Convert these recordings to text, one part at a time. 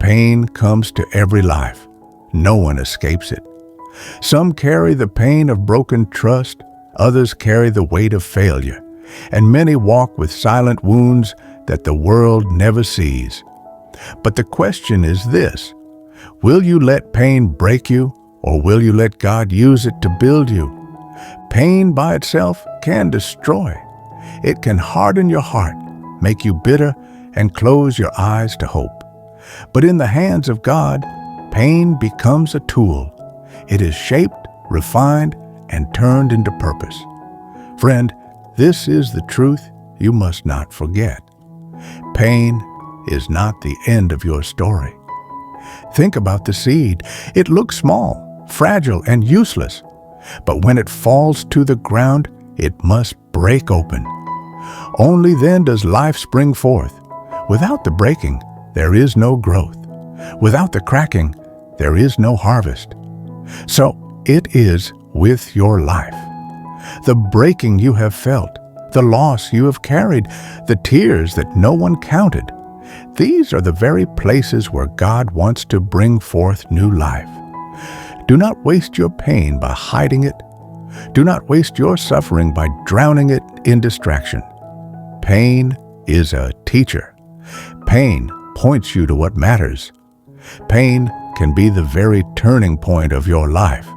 Pain comes to every life. No one escapes it. Some carry the pain of broken trust, others carry the weight of failure, and many walk with silent wounds that the world never sees. But the question is this: will you let pain break you, or will you let God use it to build you? Pain by itself can destroy. It can harden your heart, make you bitter, and close your eyes to hope. But in the hands of God, pain becomes a tool. It is shaped, refined, and turned into purpose. Friend, this is the truth you must not forget. Pain is not the end of your story. Think about the seed. It looks small, fragile, and useless. But when it falls to the ground, it must break open. Only then does life spring forth. Without the breaking, there is no growth. Without the cracking, there is no harvest. So it is with your life. The breaking you have felt, the loss you have carried, the tears that no one counted, these are the very places where God wants to bring forth new life. Do not waste your pain by hiding it. Do not waste your suffering by drowning it in distraction. Pain is a teacher. Pain points you to what matters. Pain can be the very turning point of your life.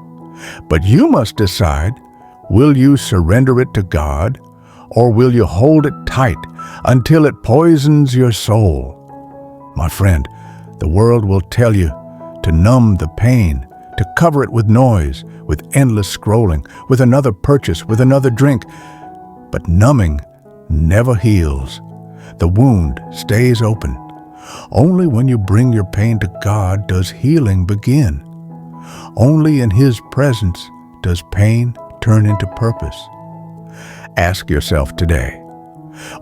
But you must decide, will you surrender it to God, or will you hold it tight until it poisons your soul? My friend, the world will tell you to numb the pain, to cover it with noise, with endless scrolling, with another purchase, with another drink. But numbing never heals. The wound stays open. Only when you bring your pain to God does healing begin. Only in His presence does pain turn into purpose. Ask yourself today,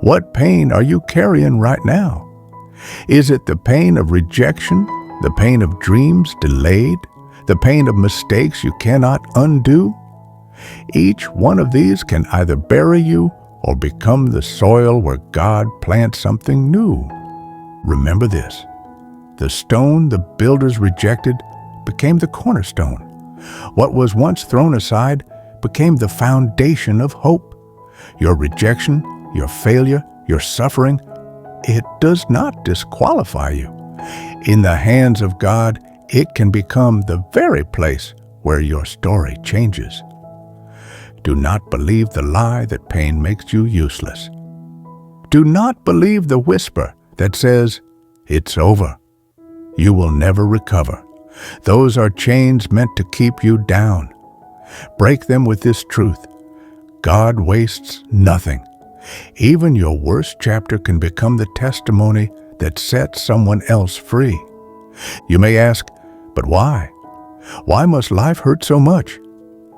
what pain are you carrying right now? Is it the pain of rejection, the pain of dreams delayed, the pain of mistakes you cannot undo? Each one of these can either bury you or become the soil where God plants something new. Remember this: the stone the builders rejected became the cornerstone. What was once thrown aside became the foundation of hope. Your rejection, your failure, your suffering, it does not disqualify you. In the hands of God, it can become the very place where your story changes. Do not believe the lie that pain makes you useless. Do not believe the whisper that says, "It's over. You will never recover." Those are chains meant to keep you down. Break them with this truth: God wastes nothing. Even your worst chapter can become the testimony that sets someone else free. You may ask, but why? Why must life hurt so much?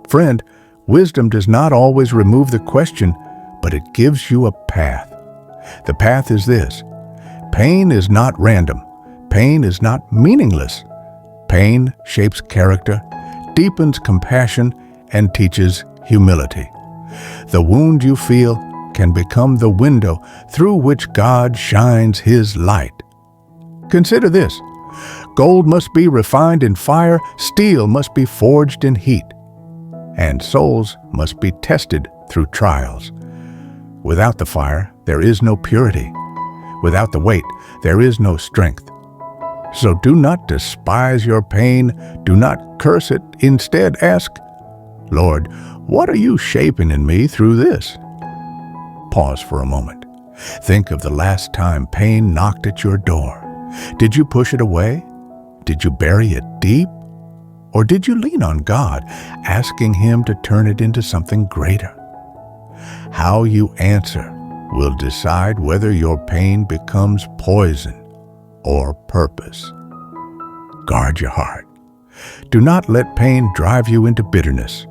Friend, wisdom does not always remove the question, but it gives you a path. The path is this: pain is not random. Pain is not meaningless. Pain shapes character, deepens compassion, and teaches humility. The wound you feel can become the window through which God shines His light. Consider this: gold must be refined in fire, steel must be forged in heat, and souls must be tested through trials. Without the fire, there is no purity. Without the weight, there is no strength. So do not despise your pain. Do not curse it. Instead, ask, Lord, what are you shaping in me through this? Pause for a moment. Think of the last time pain knocked at your door. Did you push it away? Did you bury it deep? Or did you lean on God, asking Him to turn it into something greater? How you answer will decide whether your pain becomes poison or purpose. Guard your heart. Do not let pain drive you into bitterness.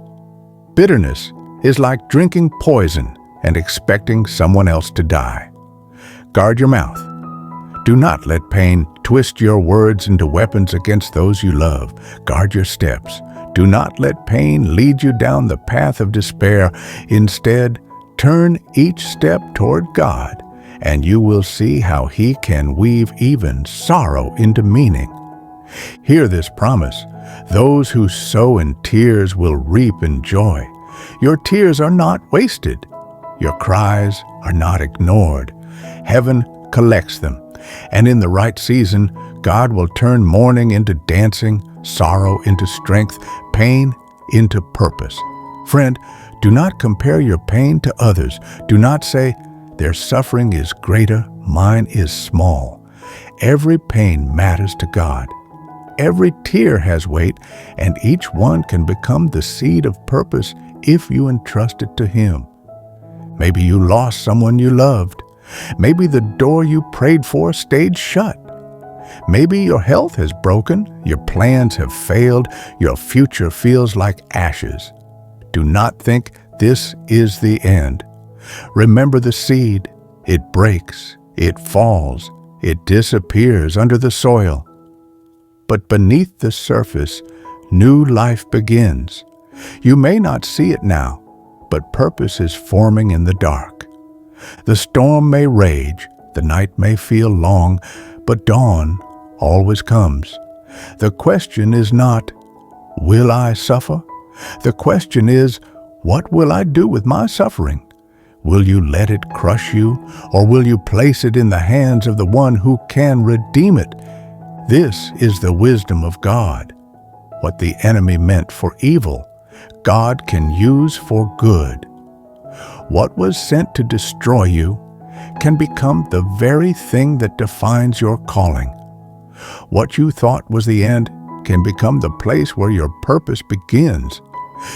Bitterness is like drinking poison and expecting someone else to die. Guard your mouth. Do not let pain twist your words into weapons against those you love. Guard your steps. Do not let pain lead you down the path of despair. Instead, turn each step toward God and you will see how He can weave even sorrow into meaning. Hear this promise: those who sow in tears will reap in joy. Your tears are not wasted. Your cries are not ignored. Heaven collects them, and in the right season, God will turn mourning into dancing, sorrow into strength, pain into purpose. Friend, do not compare your pain to others. Do not say, "Their suffering is greater, mine is small." Every pain matters to God. Every tear has weight, and each one can become the seed of purpose if you entrust it to Him. Maybe you lost someone you loved. Maybe the door you prayed for stayed shut. Maybe your health has broken, your plans have failed, your future feels like ashes. Do not think this is the end. Remember the seed. It breaks, it falls, it disappears under the soil. But beneath the surface, new life begins. You may not see it now, but purpose is forming in the dark. The storm may rage, the night may feel long, but dawn always comes. The question is not, "Will I suffer?" The question is, "What will I do with my suffering?" Will you let it crush you, or will you place it in the hands of the one who can redeem it? This is the wisdom of God. What the enemy meant for evil, God can use for good. What was sent to destroy you can become the very thing that defines your calling. What you thought was the end can become the place where your purpose begins.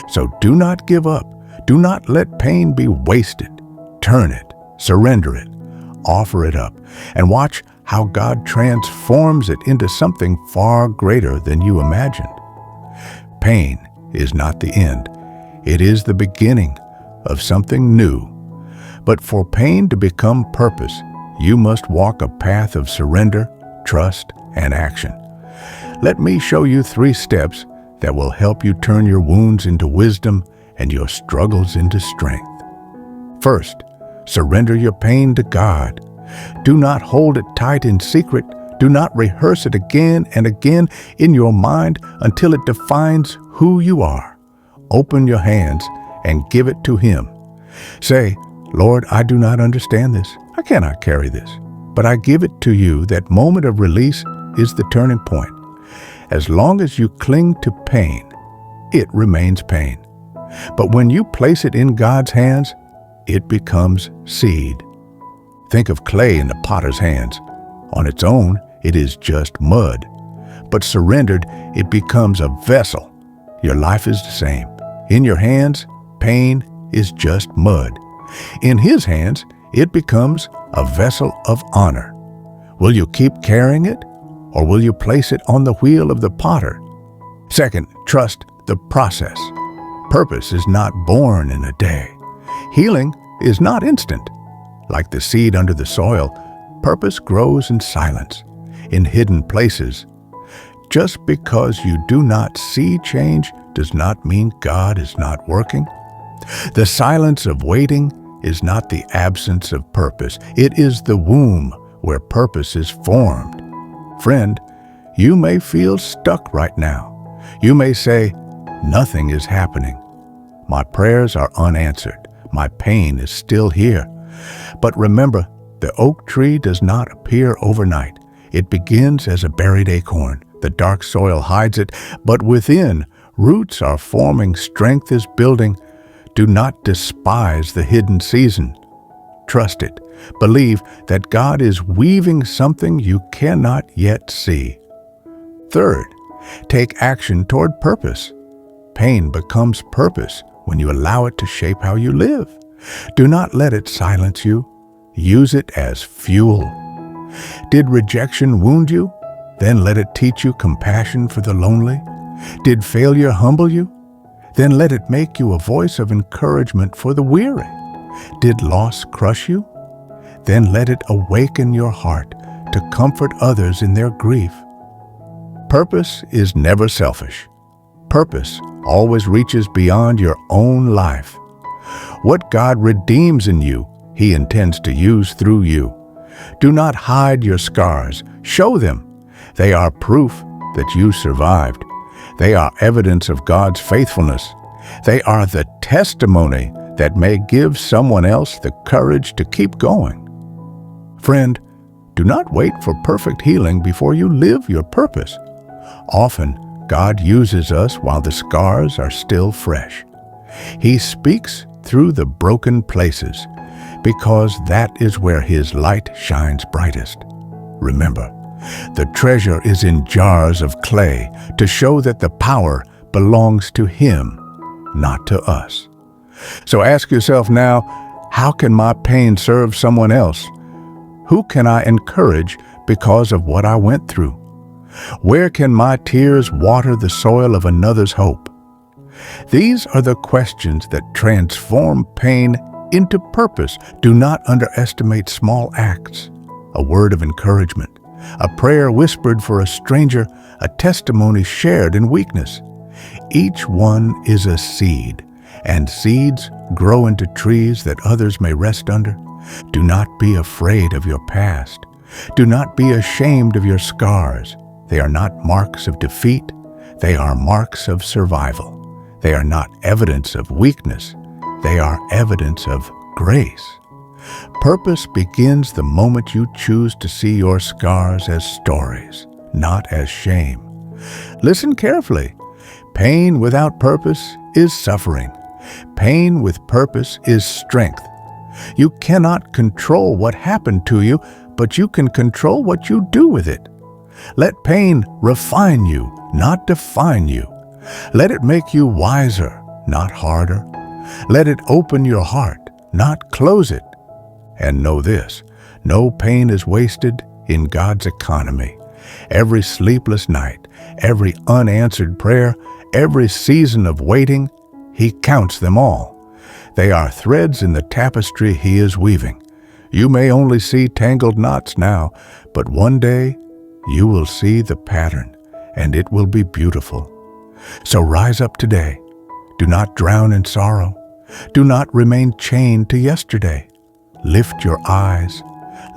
So do not give up. Do not let pain be wasted. Turn it, surrender it, offer it up, and watch how God transforms it into something far greater than you imagined. Pain is not the end. It is the beginning of something new. But for pain to become purpose, you must walk a path of surrender, trust, and action. Let me show you 3 steps that will help you turn your wounds into wisdom and your struggles into strength. First, surrender your pain to God. Do not hold it tight in secret. Do not rehearse it again and again in your mind until it defines who you are. Open your hands and give it to Him. Say, "Lord, I do not understand this. I cannot carry this, but I give it to you." That moment of release is the turning point. As long as you cling to pain, it remains pain. But when you place it in God's hands, it becomes seed. Think of clay in the potter's hands. On its own, it is just mud. But surrendered, it becomes a vessel. Your life is the same. In your hands, pain is just mud. In His hands, it becomes a vessel of honor. Will you keep carrying it, or will you place it on the wheel of the potter? Second, trust the process. Purpose is not born in a day. Healing is not instant. Like the seed under the soil, purpose grows in silence, in hidden places. Just because you do not see change does not mean God is not working. The silence of waiting is not the absence of purpose. It is the womb where purpose is formed. Friend, you may feel stuck right now. You may say, "Nothing is happening. My prayers are unanswered. My pain is still here." But remember, the oak tree does not appear overnight. It begins as a buried acorn. The dark soil hides it, but within, roots are forming, strength is building. Do not despise the hidden season. Trust it. Believe that God is weaving something you cannot yet see. Third, take action toward purpose. Pain becomes purpose when you allow it to shape how you live. Do not let it silence you. Use it as fuel. Did rejection wound you? Then let it teach you compassion for the lonely. Did failure humble you? Then let it make you a voice of encouragement for the weary. Did loss crush you? Then let it awaken your heart to comfort others in their grief. Purpose is never selfish. Purpose always reaches beyond your own life. What God redeems in you He intends to use through you. Do not hide your scars. Show them. They are proof that you survived. They are evidence of God's faithfulness. They are the testimony that may give someone else the courage to keep going. Friend, do not wait for perfect healing before you live your purpose. Often, God uses us while the scars are still fresh. He speaks through the broken places because that is where His light shines brightest. Remember, the treasure is in jars of clay to show that the power belongs to Him, not to us. So ask yourself now, how can my pain serve someone else? Who can I encourage because of what I went through? Where can my tears water the soil of another's hope? These are the questions that transform pain into purpose. Do not underestimate small acts. A word of encouragement, a prayer whispered for a stranger, a testimony shared in weakness. Each one is a seed, and seeds grow into trees that others may rest under. Do not be afraid of your past. Do not be ashamed of your scars. They are not marks of defeat. They are marks of survival. They are not evidence of weakness. They are evidence of grace. Purpose begins the moment you choose to see your scars as stories, not as shame. Listen carefully. Pain without purpose is suffering. Pain with purpose is strength. You cannot control what happened to you, but you can control what you do with it. Let pain refine you, not define you. Let it make you wiser, not harder. Let it open your heart, not close it. And know this, no pain is wasted in God's economy. Every sleepless night, every unanswered prayer, every season of waiting, He counts them all. They are threads in the tapestry He is weaving. You may only see tangled knots now, but one day you will see the pattern, and it will be beautiful. So rise up today. Do not drown in sorrow. Do not remain chained to yesterday. Lift your eyes.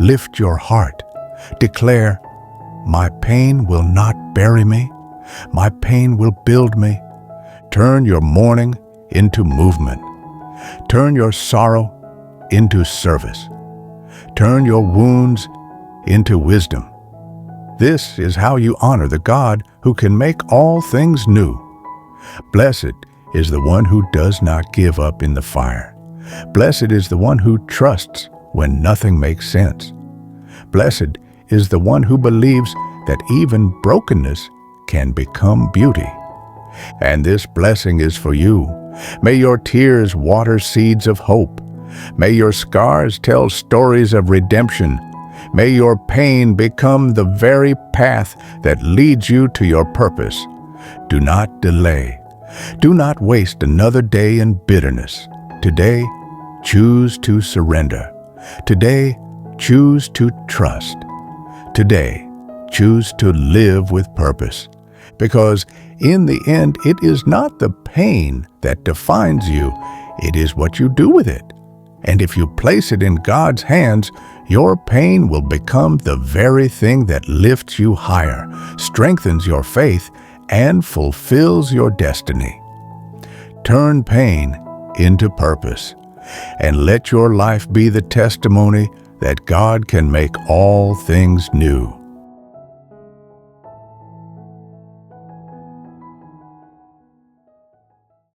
Lift your heart. Declare, my pain will not bury me. My pain will build me. Turn your mourning into movement. Turn your sorrow into service. Turn your wounds into wisdom. This is how you honor the God who can make all things new. Blessed is the one who does not give up in the fire. Blessed is the one who trusts when nothing makes sense. Blessed is the one who believes that even brokenness can become beauty. And this blessing is for you. May your tears water seeds of hope. May your scars tell stories of redemption. May your pain become the very path that leads you to your purpose. Do not delay. Do not waste another day in bitterness. Today, choose to surrender. Today, choose to trust. Today, choose to live with purpose. Because in the end, it is not the pain that defines you, it is what you do with it. And if you place it in God's hands, your pain will become the very thing that lifts you higher, strengthens your faith, and fulfills your destiny. Turn pain into purpose, and let your life be the testimony that God can make all things new.